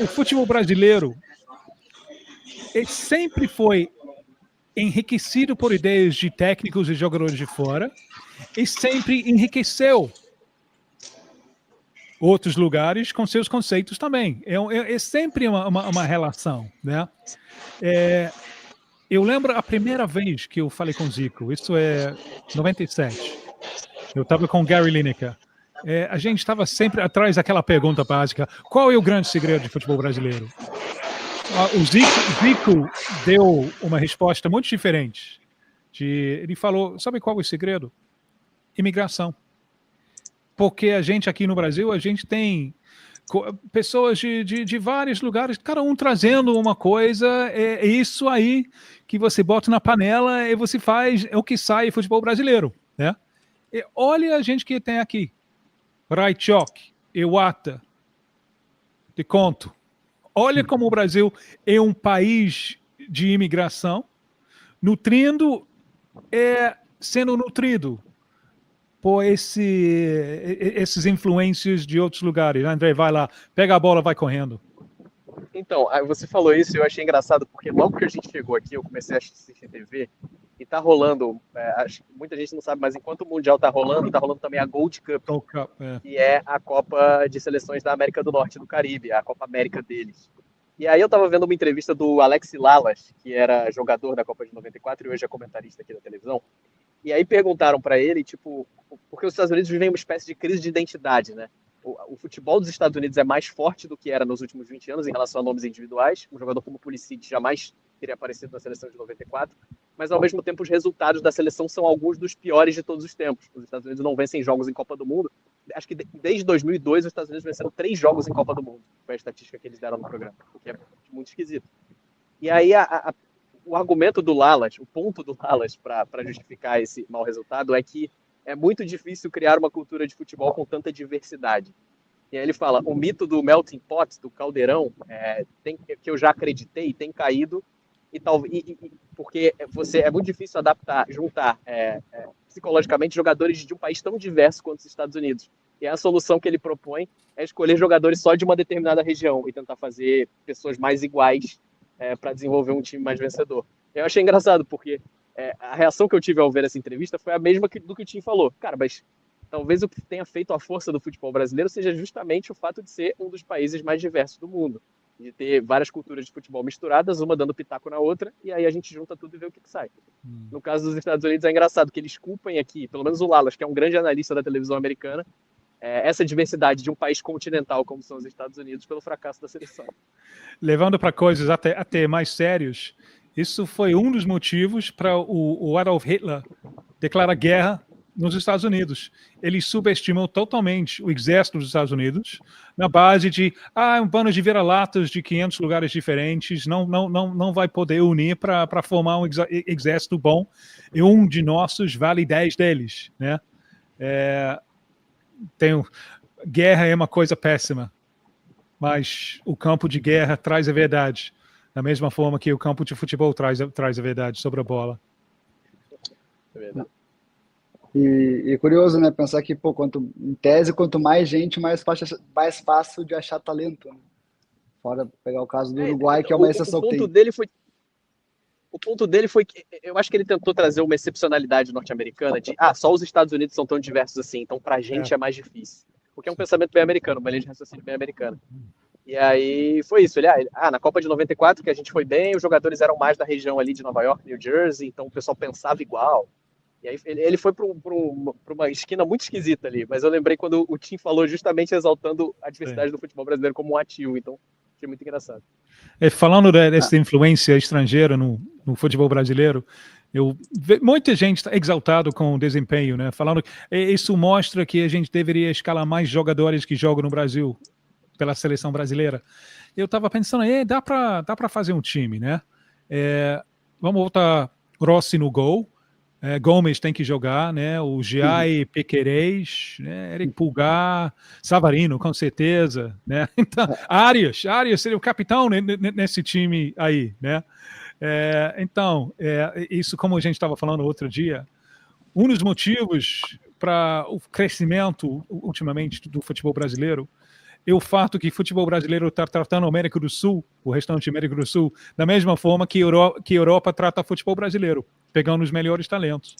o futebol brasileiro ele sempre foi enriquecido por ideias de técnicos e jogadores de fora e sempre enriqueceu outros lugares com seus conceitos também. É sempre uma relação, né? Eu lembro a primeira vez que eu falei com o Zico, isso é 97. Eu estava com o Gary Lineker. A gente estava sempre atrás daquela pergunta básica: qual é o grande segredo de futebol brasileiro? O Zico deu uma resposta muito diferente. Ele falou: sabe qual é o segredo? Imigração. Porque a gente aqui no Brasil, a gente tem pessoas de vários lugares, cada um trazendo uma coisa, é isso aí que você bota na panela e você faz, é o que sai futebol brasileiro, né? E olha a gente que tem aqui, Raichok, Iwata, te conto. Olha como o Brasil é um país de imigração, sendo nutrido por esses influências de outros lugares. André, vai lá, pega a bola, vai correndo. Então, você falou isso e eu achei engraçado, porque logo que a gente chegou aqui, eu comecei a assistir TV e tá rolando, acho que muita gente não sabe, mas enquanto o Mundial tá rolando também a Gold Cup, que é a Copa de Seleções da América do Norte e do Caribe, a Copa América deles. E aí eu tava vendo uma entrevista do Alex Lalas, que era jogador da Copa de 94 e hoje é comentarista aqui da televisão, e aí perguntaram para ele, tipo, porque os Estados Unidos vivem uma espécie de crise de identidade, né? O futebol dos Estados Unidos é mais forte do que era nos últimos 20 anos em relação a nomes individuais. Um jogador como Pulisic jamais teria aparecido na seleção de 94, mas ao mesmo tempo os resultados da seleção são alguns dos piores de todos os tempos. Os Estados Unidos não vencem jogos em Copa do Mundo. Acho que desde 2002 os Estados Unidos venceram 3 jogos em Copa do Mundo. Foi a estatística que eles deram no programa, o que é muito esquisito. E aí o argumento do Lalas, o ponto do Lalas para justificar esse mau resultado é que é muito difícil criar uma cultura de futebol com tanta diversidade. E aí ele fala, o mito do melting pot, do caldeirão, que eu já acreditei, tem caído, porque é muito difícil juntar psicologicamente jogadores de um país tão diverso quanto os Estados Unidos. E a solução que ele propõe é escolher jogadores só de uma determinada região e tentar fazer pessoas mais iguais para desenvolver um time mais vencedor. Eu achei engraçado, porque a reação que eu tive ao ver essa entrevista foi a mesma do que o Tim falou. Cara, mas talvez o que tenha feito a força do futebol brasileiro seja justamente o fato de ser um dos países mais diversos do mundo, de ter várias culturas de futebol misturadas, uma dando pitaco na outra, e aí a gente junta tudo e vê o que sai. No caso dos Estados Unidos é engraçado que eles culpem aqui, pelo menos o Lalas, que é um grande analista da televisão americana, essa diversidade de um país continental como são os Estados Unidos pelo fracasso da seleção. Levando para coisas até mais sérias, isso foi um dos motivos para o Adolf Hitler declarar guerra nos Estados Unidos. Ele subestimou totalmente o exército dos Estados Unidos na base de um bando de vira-latas de 500 lugares diferentes não vai poder unir para formar um exército bom e um de nossos vale 10 deles, né? Guerra é uma coisa péssima, mas o campo de guerra traz a verdade, da mesma forma que o campo de futebol traz a verdade sobre a bola. É verdade. E curioso, né? Pensar que, em tese, quanto mais gente, mais fácil de achar talento. Né? Fora pegar o caso do Uruguai, que é uma exceção que tem. O ponto dele foi que eu acho que ele tentou trazer uma excepcionalidade norte-americana de só os Estados Unidos são tão diversos assim, então pra gente é mais difícil. Porque é um pensamento bem americano, uma linha de raciocínio bem americana. E aí foi isso. Na Copa de 94, que a gente foi bem, os jogadores eram mais da região ali de Nova York, New Jersey, então o pessoal pensava igual. E aí ele foi para uma esquina muito esquisita ali, mas eu lembrei quando o Tim falou justamente exaltando a diversidade do futebol brasileiro como um ativo, então achei muito engraçado. Falando dessa influência estrangeira no futebol brasileiro, muita gente está exaltado com o desempenho, né? Falando que isso mostra que a gente deveria escalar mais jogadores que jogam no Brasil pela seleção brasileira. Eu estava pensando, dá para fazer um time, né? Vamos botar Rossi no gol. Gomes tem que jogar, né? O Giai, Pequerez, né? Eric Pulgar, Savarino, com certeza, né? Então, Arias seria o capitão nesse time aí, né? Isso, como a gente estava falando outro dia, um dos motivos para o crescimento ultimamente do futebol brasileiro o fato que o futebol brasileiro está tratando a América do Sul, o restante da América do Sul, da mesma forma que a Europa trata o futebol brasileiro, pegando os melhores talentos.